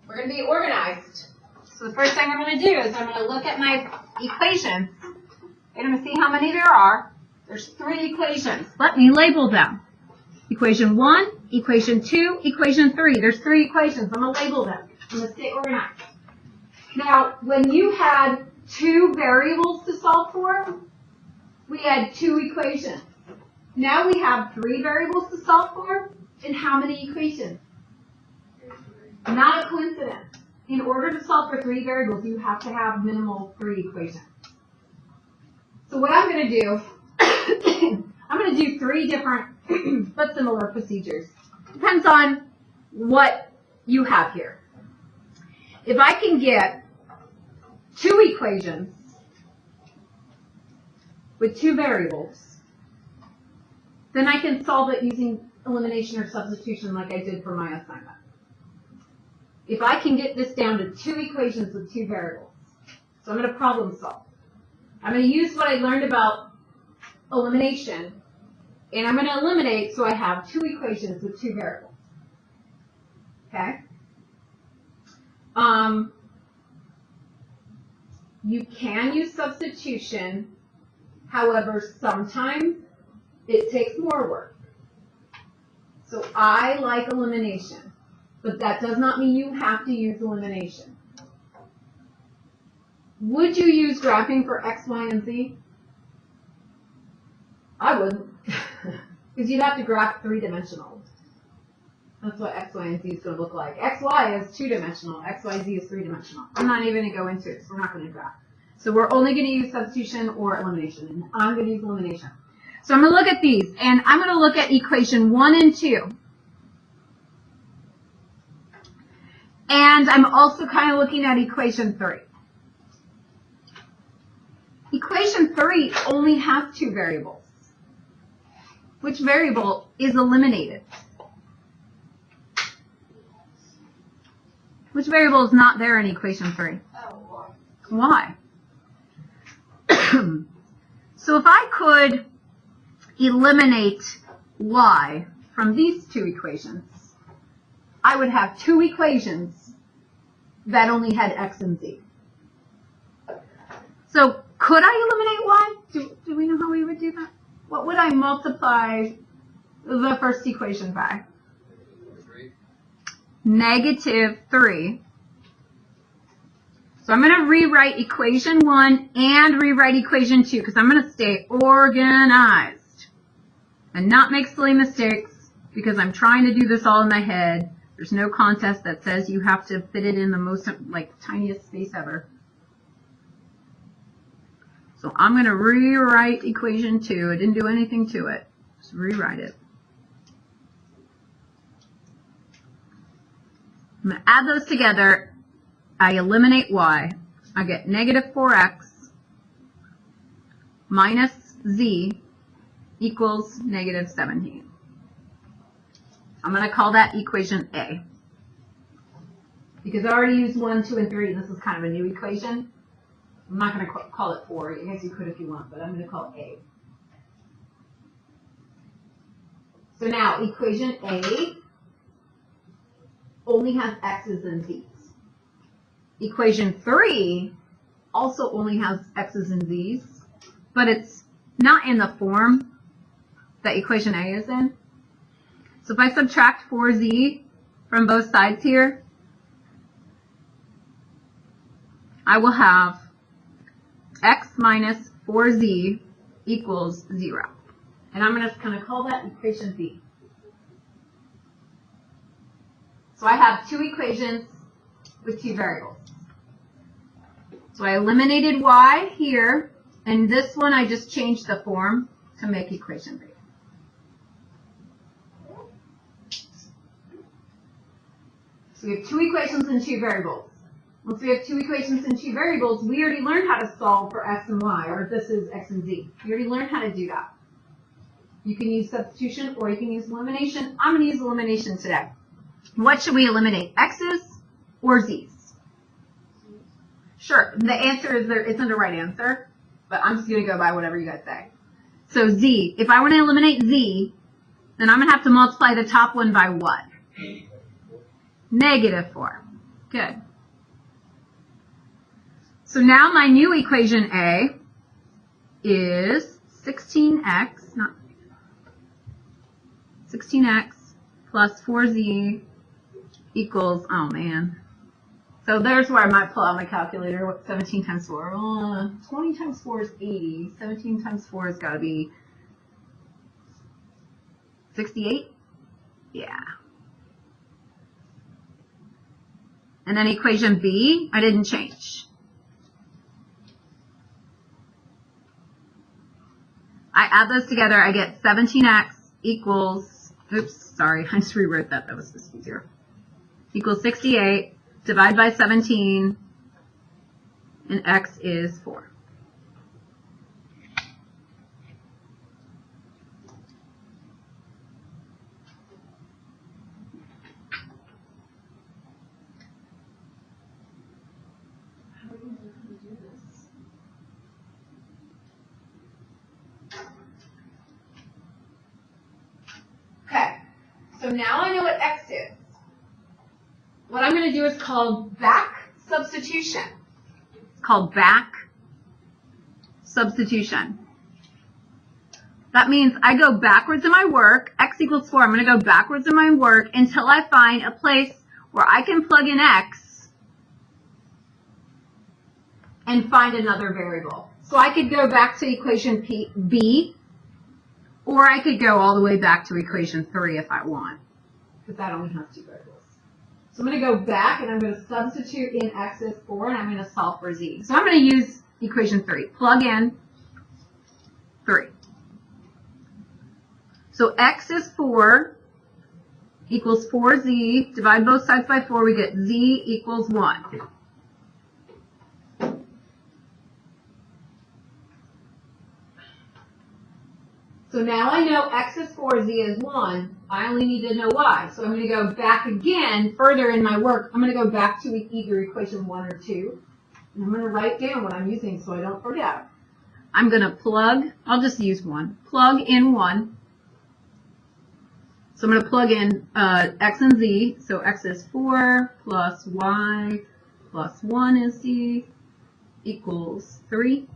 We're going to be organized. So the first thing I'm going to do is I'm going to look at my equations. And I'm going to see how many there are. There's 3 equations. Let me label them. Equation 1, equation 2, equation 3. There's 3 equations. I'm going to label them. I'm going to stay organized. Now, when you had 2 variables to solve for, we had 2 equations. Now we have 3 variables to solve for, and how many equations? Not a coincidence. In order to solve for 3 variables, you have to have minimal 3 equations. So what I'm going to do, I'm going to do 3 different but similar procedures. Depends on what you have here. If I can get 2 equations with 2 variables, then I can solve it using elimination or substitution like I did for my assignment. If I can get this down to 2 equations with 2 variables, so I'm going to problem solve. I'm going to use what I learned about elimination, and I'm going to eliminate so I have 2 equations with 2 variables. Okay? You can use substitution, however, sometimes it takes more work. So I like elimination, but that does not mean you have to use elimination. Would you use graphing for X, Y, and Z? I wouldn't, because you'd have to graph 3-dimensional. That's what X, Y, and Z is going to look like. X, Y is 2-dimensional. X, Y, Z is 3-dimensional. I'm not even going to go into it, so we're not going to graph. So we're only going to use substitution or elimination, and I'm going to use elimination. So I'm going to look at these, and I'm going to look at equation 1 and 2. And I'm also kind of looking at equation 3. Equation 3 only has 2 variables. Which variable is eliminated? Which variable is not there in equation 3? Why? So if I could eliminate y from these 2 equations, I would have 2 equations that only had x and z. So could I eliminate y? Do we know how we would do that? What would I multiply the first equation by? -3. So I'm going to rewrite equation 1 and rewrite equation 2 because I'm going to stay organized and not make silly mistakes because I'm trying to do this all in my head. There's no contest that says you have to fit it in the most, tiniest space ever. So I'm going to rewrite equation 2. I didn't do anything to it. Just rewrite it. I'm going to add those together. I eliminate y. I get -4x minus z equals -17. I'm going to call that equation A. Because I already used 1, 2, and 3. This is kind of a new equation. I'm not going to call it 4. I guess you could if you want, but I'm going to call it A. So now, equation A only has x's and z's. Equation 3 also only has x's and z's, but it's not in the form that equation A is in. So if I subtract 4z from both sides here, I will have x minus 4z equals 0. And I'm just going to call that equation B. So I have 2 equations with 2 variables. So I eliminated y here, and this one I just changed the form to make equation B. So we have 2 equations and 2 variables. Once we have 2 equations and 2 variables, we already learned how to solve for x and y, or this is x and z. We already learned how to do that. You can use substitution or you can use elimination. I'm going to use elimination today. What should we eliminate, x's or z's? Sure, the answer is there isn't a right answer, but I'm just going to go by whatever you guys say. So z, if I want to eliminate z, then I'm going to have to multiply the top one by what? -4. Good. So now my new equation A is 16x, not 16x plus 4z equals, oh man. So there's where I might pull out my calculator. What 17 times 4? 20 times 4 is 80. 17 times 4 has got to be 68? Yeah. And then equation B, I didn't change. I add those together, I get 17x equals, oops, sorry, I just rewrote that. That was supposed to be 0. Equals 68. Divide by 17, and x is 4. Okay, so now I know what x is. What I'm going to do is called back substitution. It's called back substitution. That means I go backwards in my work, x equals 4. I'm going to go backwards in my work until I find a place where I can plug in x and find another variable. So I could go back to equation B, or I could go all the way back to equation 3 if I want, because that only has 2 variables. So I'm going to go back and I'm going to substitute in x is 4 and I'm going to solve for z. So I'm going to use equation 3. Plug in 3. So x is 4 equals 4z. Divide both sides by 4, we get z equals 1. So now I know x is 4, z is 1. I only need to know y. So I'm going to go back again further in my work. I'm going to go back to either equation 1 or 2. And I'm going to write down what I'm using so I don't forget. I'm going to plug, I'll just use 1. Plug in 1. So I'm going to plug in x and z. So x is 4 plus y plus 1 is z equals 3.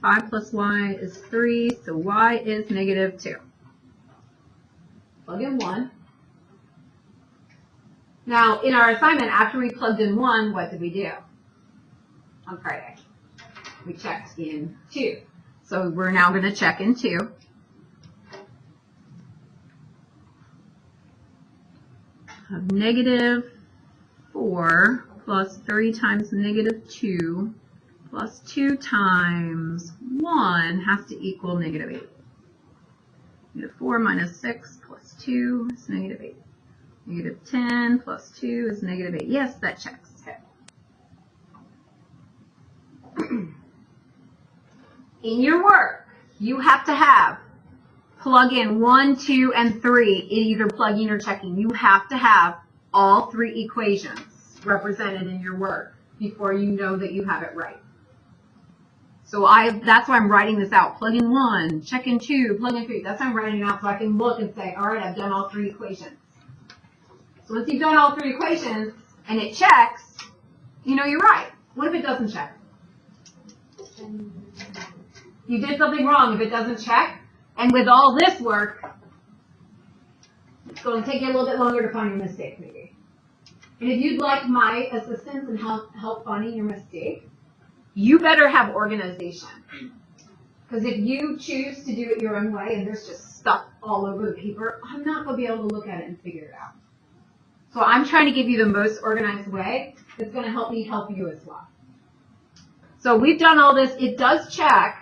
5 plus y is 3, so y is negative 2. Plug in 1. Now, in our assignment, after we plugged in 1, what did we do on Friday? We checked in 2. So we're now going to check in 2. Negative 4 plus 3 times negative 2 plus 2 times 1 has to equal negative 8. Negative 4 minus 6 plus 2 is negative 8. Negative 10 plus 2 is negative 8. Yes, that checks. Okay. In your work, you have to have plug in 1, 2, and 3 in either plugging or checking. You have to have all 3 equations represented in your work before you know that you have it right. So that's why I'm writing this out. Plug in 1, check in 2, plug in 3. That's why I'm writing it out so I can look and say, all right, I've done all 3 equations. So once you've done all 3 equations and it checks, you know you're right. What if it doesn't check? You did something wrong if it doesn't check. And with all this work, it's going to take you a little bit longer to find your mistake, maybe. And if you'd like my assistance and help finding your mistake, you better have organization. Because if you choose to do it your own way and there's just stuff all over the paper, I'm not going to be able to look at it and figure it out. So I'm trying to give you the most organized way that's going to help me help you as well. So we've done all this. It does check.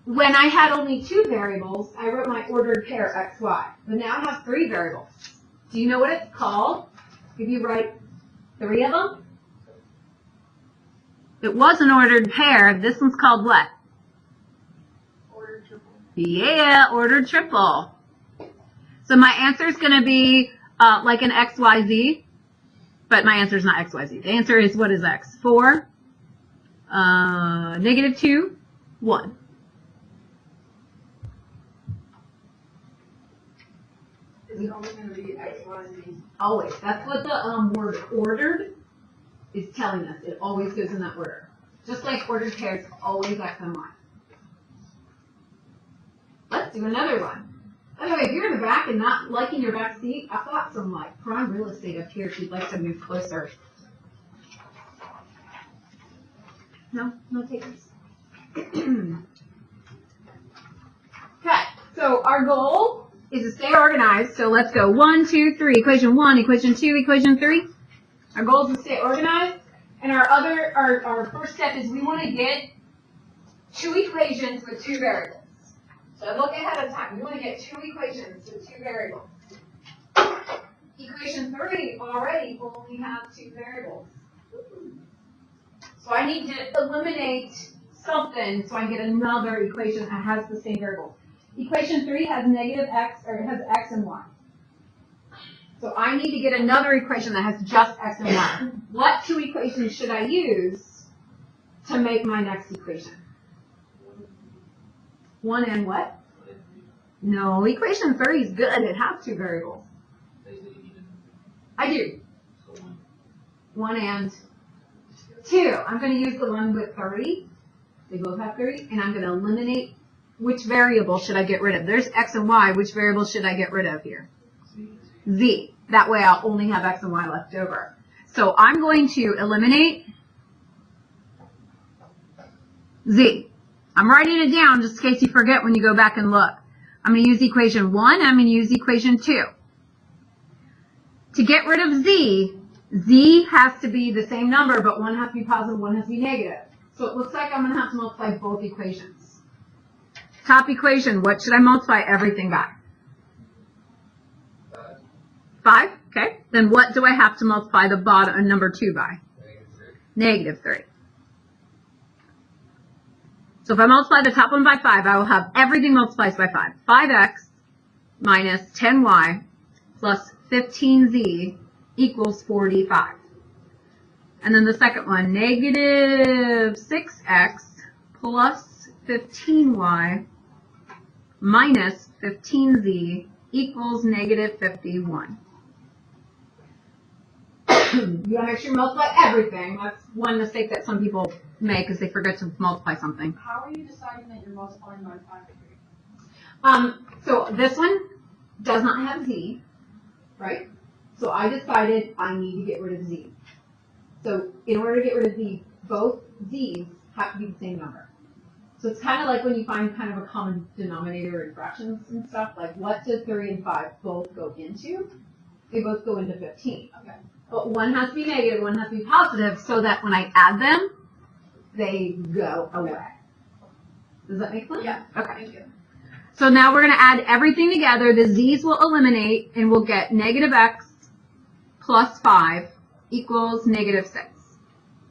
When I had only 2 variables, I wrote my ordered pair x, y. But now I have 3 variables. Do you know what it's called if you write 3 of them? It was an ordered pair. This one's called what? Ordered triple. Yeah, ordered triple. So my answer is going to be like an x, y, z. But my answer is not x, y, z. The answer is, what is x? 4, negative 2, 1. Is it always going to be x, y, z? Always. That's what the word ordered is telling us it always goes in that order. Just like ordered pairs, always X and Y. Let's do another one. By the way, if you're in the back and not liking your back seat, I've got some like prime real estate up here if you'd like to move closer. No takers. Okay, so our goal is to stay organized. So let's go 1, 2, 3, equation 1, equation 2, equation 3. Our goal is to stay organized. And our first step is we want to get 2 equations with 2 variables. So look ahead of time. We want to get 2 equations with 2 variables. Equation 3 already only has 2 variables. So I need to eliminate something so I can get another equation that has the same variable. Equation 3 has negative x, or it has x and y. So I need to get another equation that has just x and y. What 2 equations should I use to make my next equation? 1 and what? No, equation 3 is good. It has 2 variables. I do. 1 and 2. I'm going to use the one with 30. They both have 30. And I'm going to eliminate which variable should I get rid of. There's x and y. Which variable should I get rid of here? Z. That way I'll only have x and y left over. So I'm going to eliminate Z. I'm writing it down just in case you forget when you go back and look. I'm going to use equation 1. I'm going to use equation 2. To get rid of Z, Z has to be the same number, but one has to be positive, one has to be negative. So it looks like I'm going to have to multiply both equations. Top equation, what should I multiply everything by? 5, okay. Then what do I have to multiply the bottom, number 2 by? Negative 3. So if I multiply the top one by 5, I will have everything multiplies by 5. 5x minus 10y plus 15z equals 45. And then the second one, negative 6x plus 15y minus 15z equals negative 51. You want to make sure you multiply everything. That's one mistake that some people make is they forget to multiply something. How are you deciding that you're multiplying by 5 degree? So this one does not have z, right? So I decided I need to get rid of z. So in order to get rid of z, both z's have to be the same number. So it's kind of like when you find kind of a common denominator in fractions and stuff, like what do 3 and 5 both go into? They both go into 15. Okay. But one has to be negative, one has to be positive, so that when I add them, they go away. Does that make sense? Yeah. Okay. Thank you. So now we're going to add everything together. The z's will eliminate, and we'll get negative x plus 5 equals negative 6.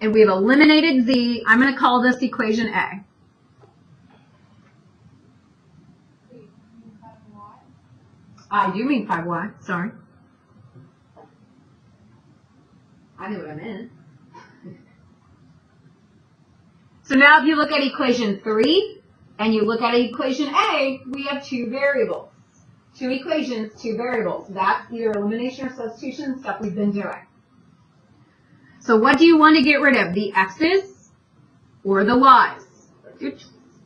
And we've eliminated z. I'm going to call this equation A. Wait, you have y? I do mean 5y. Sorry. I knew what I meant. So now if you look at equation 3 and you look at equation A, we have 2 variables. 2 equations, 2 variables. That's either elimination or substitution, stuff we've been doing. So what do you want to get rid of? The x's or the y's?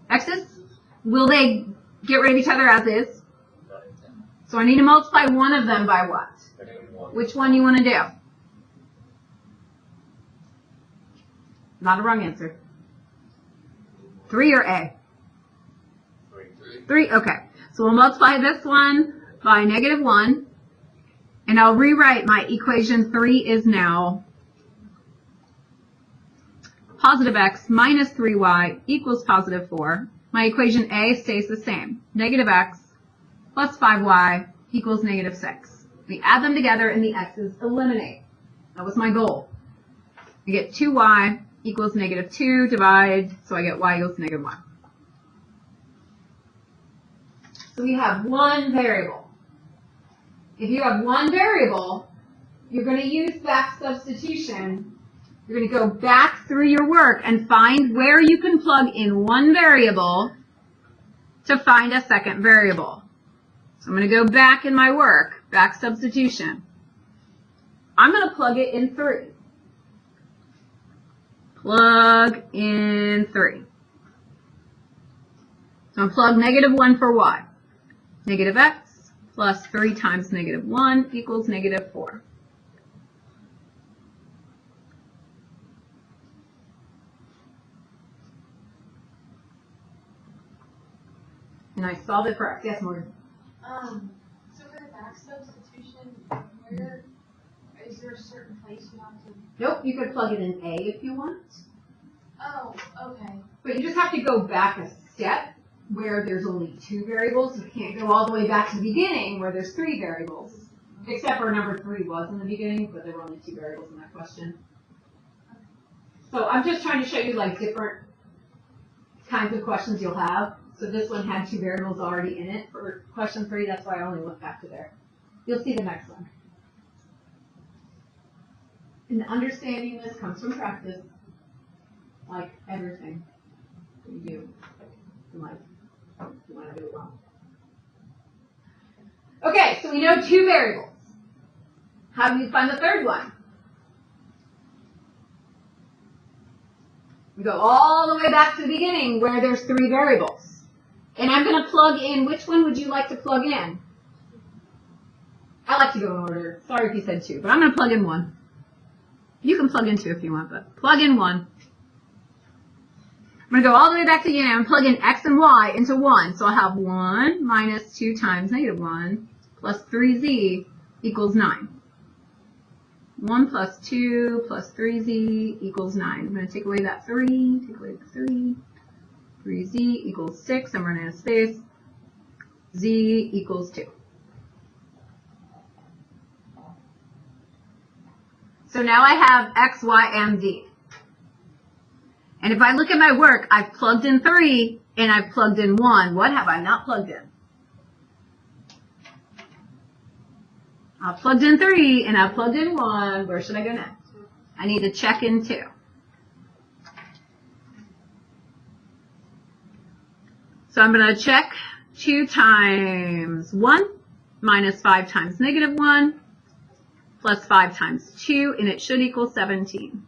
X's? Will they get rid of each other as is? So I need to multiply one of them by what? Which one do you want to do? Not a wrong answer. 3 or A? 3, okay. So we'll multiply this one by negative 1. And I'll rewrite my equation 3 is now positive x minus 3y equals positive 4. My equation A stays the same. Negative x plus 5y equals negative 6. We add them together and the x's eliminate. That was my goal. I get 2y equals negative 2, divide, so I get y equals negative 1. So we have one variable. If you have one variable, you're going to use back substitution. You're going to go back through your work and find where you can plug in one variable to find a second variable. So I'm going to go back in my work, back substitution. I'm going to plug it in 3. plug in 3. So I'm plug negative 1 for y. Negative x plus 3 times negative 1 equals negative 4. And I solved it for x. Yes, Morgan? So for the back substitution, where, is there a certain place you have to? Nope, you could plug it in A if you want. Oh, okay. But you just have to go back a step where there's only 2 variables. You can't go all the way back to the beginning where there's 3 variables. Except for number 3 was in the beginning, but there were only 2 variables in that question. So I'm just trying to show you like different kinds of questions you'll have. So this one had 2 variables already in it for question 3. That's why I only went back to there. You'll see the next one. And understanding this comes from practice, like everything you do in life. You want to do it well. Okay, so we know 2 variables. How do we find the third one? We go all the way back to the beginning where there's 3 variables. And I'm going to plug in, which one would you like to plug in? I like to go in order. Sorry if you said 2, but I'm going to plug in 1. You can plug in 2 if you want, but plug in 1. I'm going to go all the way back to the beginning and plug in x and y into 1. So I'll have 1 minus 2 times negative 1 plus 3z equals 9. 1 plus 2 plus 3z equals 9. I'm going to take away that 3, take away the 3. 3z equals 6. I'm running out of space. Z equals 2. So now I have x, y, and z. And if I look at my work, I've plugged in 3 and I've plugged in 1. What have I not plugged in? I've plugged in 3 and I've plugged in 1. Where should I go next? I need to check in 2. So I'm going to check 2 times 1 minus 5 times negative 1 plus 5 times 2, and it should equal 17.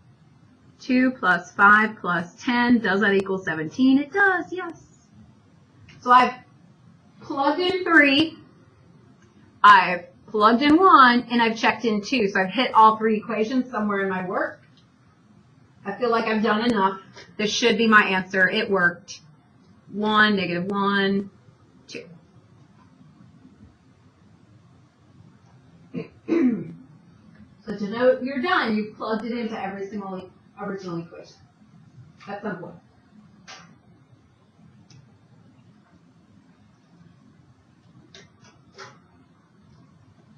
2 plus 5 plus 10, does that equal 17? It does, yes. So I've plugged in 3, I've plugged in 1, and I've checked in 2. So I've hit all 3 equations somewhere in my work. I feel like I've done enough. This should be my answer. It worked. 1, negative 1, 2. So to know you're done, you've plugged it into every single original equation at some point.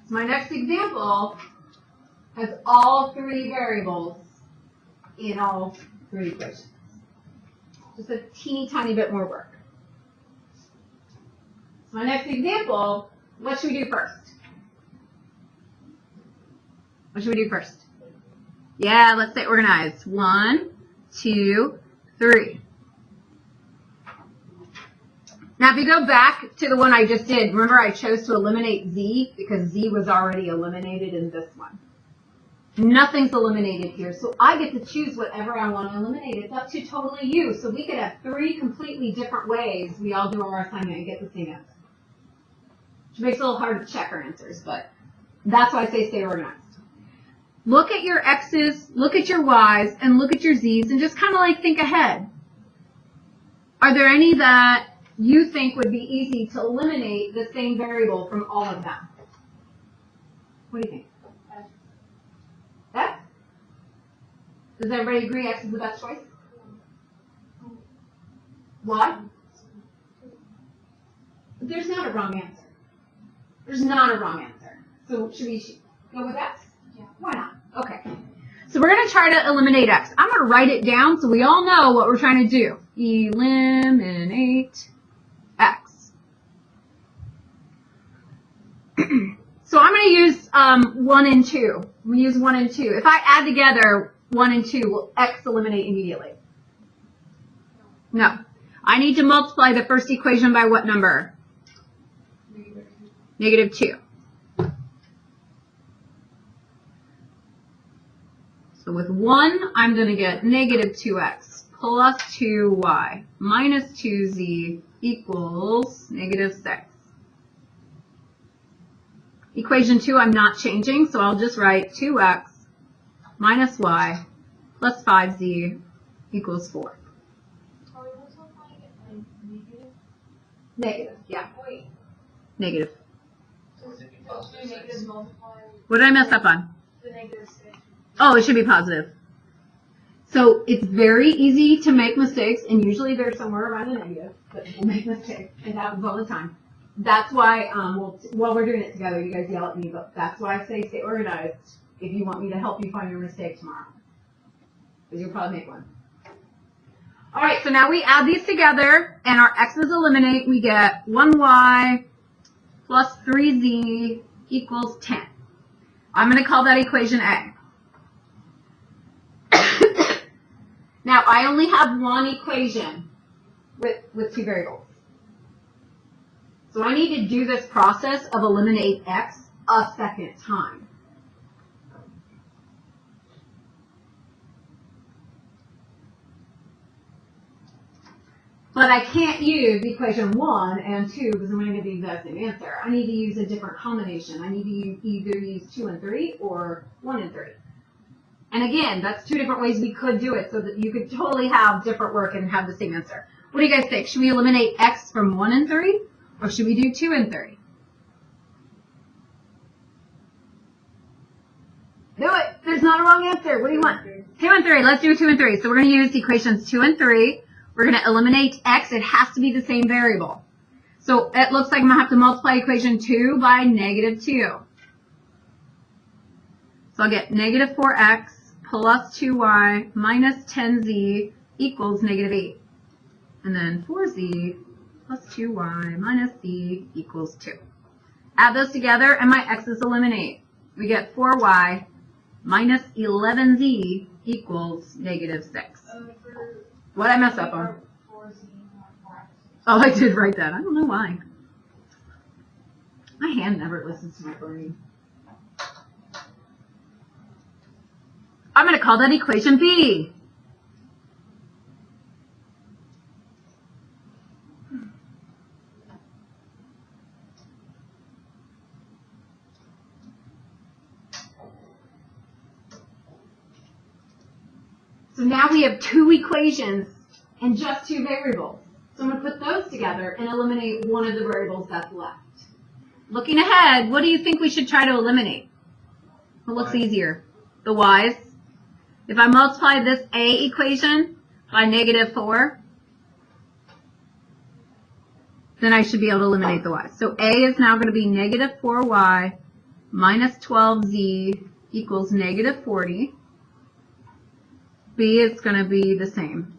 So my next example has all 3 variables in all 3 equations. Just a teeny tiny bit more work. So my next example, what should we do first? What should we do first? Yeah, let's stay organized. 1, 2, 3. Now if you go back to the one I just did, remember I chose to eliminate z because z was already eliminated in this one. Nothing's eliminated here, so I get to choose whatever I want to eliminate. It's up to totally you. So we could have 3 completely different ways we all do our assignment and get the same answer. Which makes it a little hard to check our answers, but that's why I say stay organized. Look at your x's, look at your y's, and look at your z's, and just kind of like think ahead. Are there any that you think would be easy to eliminate the same variable from all of them? What do you think? X? Does everybody agree X is the best choice? Why? There's not a wrong answer. There's not a wrong answer. So should we go with X? Yeah. Why not? Okay. So we're going to try to eliminate X. I'm going to write it down so we all know what we're trying to do. Eliminate X. So I'm going to use 1 and 2. I'm going to use 1 and 2. If I add together 1 and 2, will X eliminate immediately? No. I need to multiply the first equation by what number? Negative 2. So with 1, I'm going to get negative 2x plus 2y minus 2z equals negative 6. Equation 2 I'm not changing, so I'll just write 2x minus y plus 5z equals 4. Are we multiplying it by negative? Negative, yeah. Wait, Negative. does the negative multiply What did I mess up on? the negative 6? Oh, it should be positive. So it's very easy to make mistakes, and usually they're somewhere around the negative, but people make mistakes. It happens all the time. That's why, while we're doing it together, you guys yell at me, but that's why I say stay organized if you want me to help you find your mistake tomorrow. Because you'll probably make one. All right, so now we add these together, and our x's eliminate. We get 1y plus 3z equals 10. I'm going to call that equation A. Now, I only have one equation with two variables. So I need to do this process of eliminate x a second time. But I can't use equation 1 and 2 because I'm going to get the exact same answer. I need to use a different combination. I need to either use 2 and 3 or 1 and 3. And again, that's two different ways we could do it so that you could totally have different work and have the same answer. What do you guys think? Should we eliminate x from 1 and 3? Or should we do 2 and 3? Do it. There's not a wrong answer. What do you want? 2 and 3. Let's do 2 and 3. So we're going to use equations 2 and 3. We're going to eliminate x. It has to be the same variable. So it looks like I'm going to have to multiply equation 2 by negative 2. So I'll get negative 4x plus 2y minus 10z equals negative 8. And then 4z plus 2y minus z equals 2. Add those together and my x's eliminate. We get 4y minus 11z equals negative 6. What did I mess up on? Oh, I did write that. I don't know why. My hand never listens to my brain. I'm going to call that equation B. So now we have two equations and just two variables. So I'm going to put those together and eliminate one of the variables that's left. Looking ahead, what do you think we should try to eliminate? What looks easier? The y's. If I multiply this A equation by negative 4, then I should be able to eliminate the y's. So A is now going to be negative 4y minus 12z equals negative 40. B is going to be the same.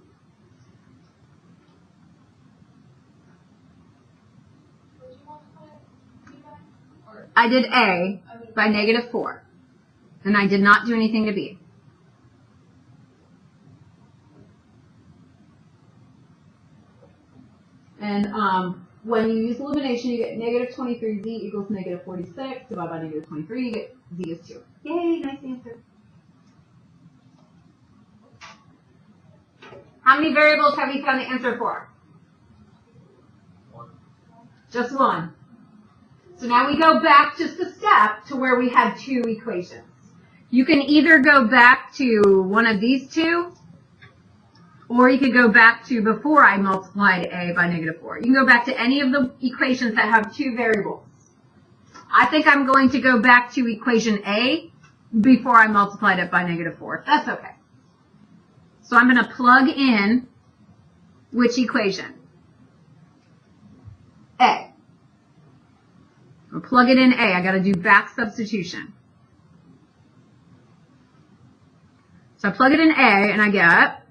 I did A by negative 4, and I did not do anything to B. And when you use elimination, you get negative 23z equals negative 46. Divided by negative 23, you get z is 2. Yay, nice answer. How many variables have we found the answer for? Just one. So now we go back just a step to where we had two equations. You can either go back to one of these two, or you could go back to before I multiplied A by negative 4. You can go back to any of the equations that have two variables. I think I'm going to go back to equation A before I multiplied it by negative 4. That's okay. So I'm going to plug in which equation? A. I'll plug it in A. I got to do back substitution. So I plug it in A and I get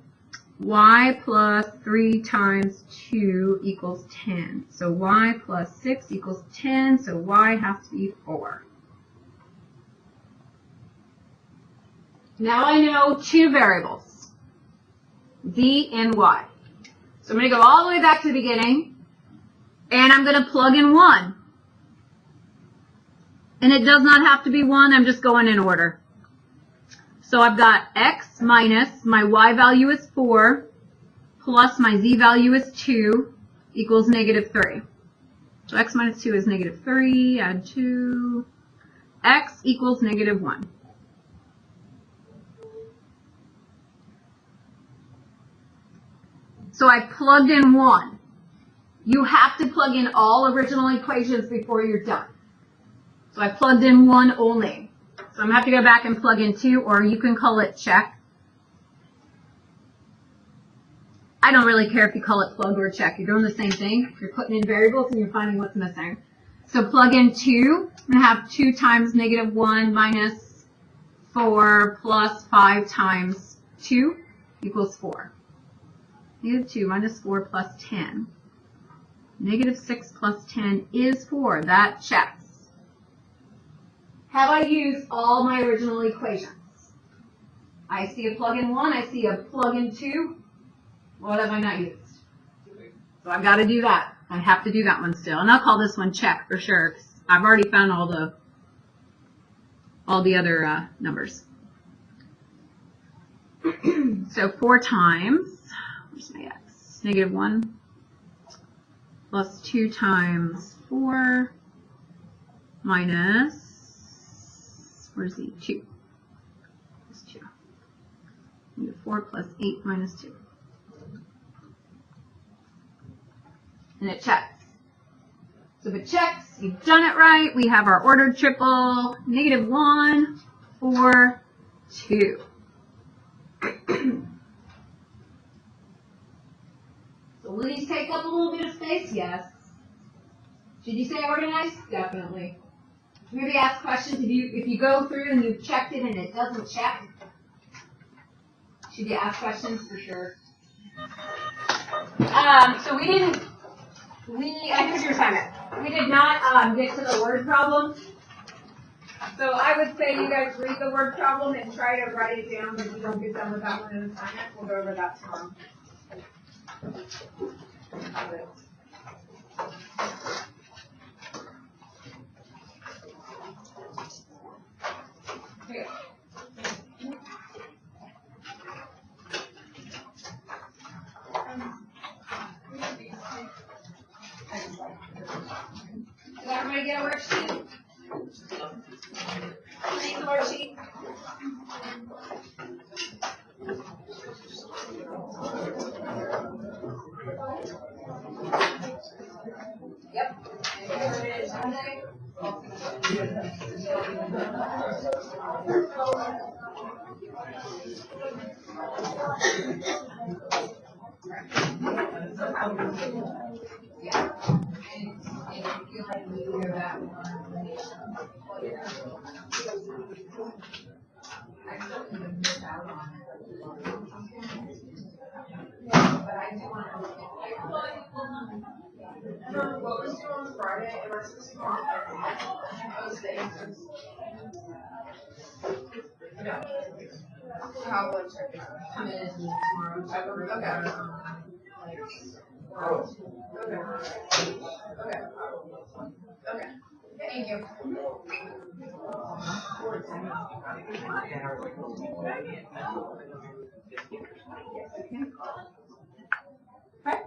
y plus 3 times 2 equals 10. So y plus 6 equals 10. So y has to be 4. Now I know two variables, z and y. So I'm going to go all the way back to the beginning, and I'm going to plug in 1. And it does not have to be 1. I'm just going in order. So I've got x minus my y value is 4 plus my z value is 2 equals negative 3. So x minus 2 is negative 3, add 2, x equals negative 1. So I plugged in 1. You have to plug in all original equations before you're done. So I plugged in 1 only. So I'm going to have to go back and plug in 2, or you can call it check. I don't really care if you call it plug or check. You're doing the same thing. You're putting in variables and you're finding what's missing. So plug in 2. I'm going to have 2 times negative 1 minus 4 plus 5 times 2 equals 4. Negative 2 minus 4 plus 10. Negative 6 plus 10 is 4. That checks. Have I used all my original equations? I see a plug in 1. I see a plug in 2. What have I not used? So I've got to do that. I have to do that one still. And I'll call this one check for sure, 'cause I've already found all the other numbers. So 4 times, where's my x? Negative 1 plus 2 times 4 minus, where's the 2? It's 2. Negative 4 plus 8 minus 2. And it checks. So if it checks, you've done it right. We have our ordered triple, negative 1, 4, 2. So will these take up a little bit of space? Yes. Should you say organized? Definitely. Maybe ask questions if you go through and you've checked it and it doesn't check. Should you ask questions? For sure. So here's your assignment. We did not get to the word problem. So I would say you guys read the word problem and try to write it down. If you don't get done with that one in the assignment, we'll go over that tomorrow. Okay. Did everybody get a worksheet? Need the worksheet? Yep. Yeah. And if you feel like you hear that one, I still even miss out on it. But I do want to. What was due on Friday? It was Tuesday. No. How would check it? Come in tomorrow. Okay. Okay. Thank you. Okay.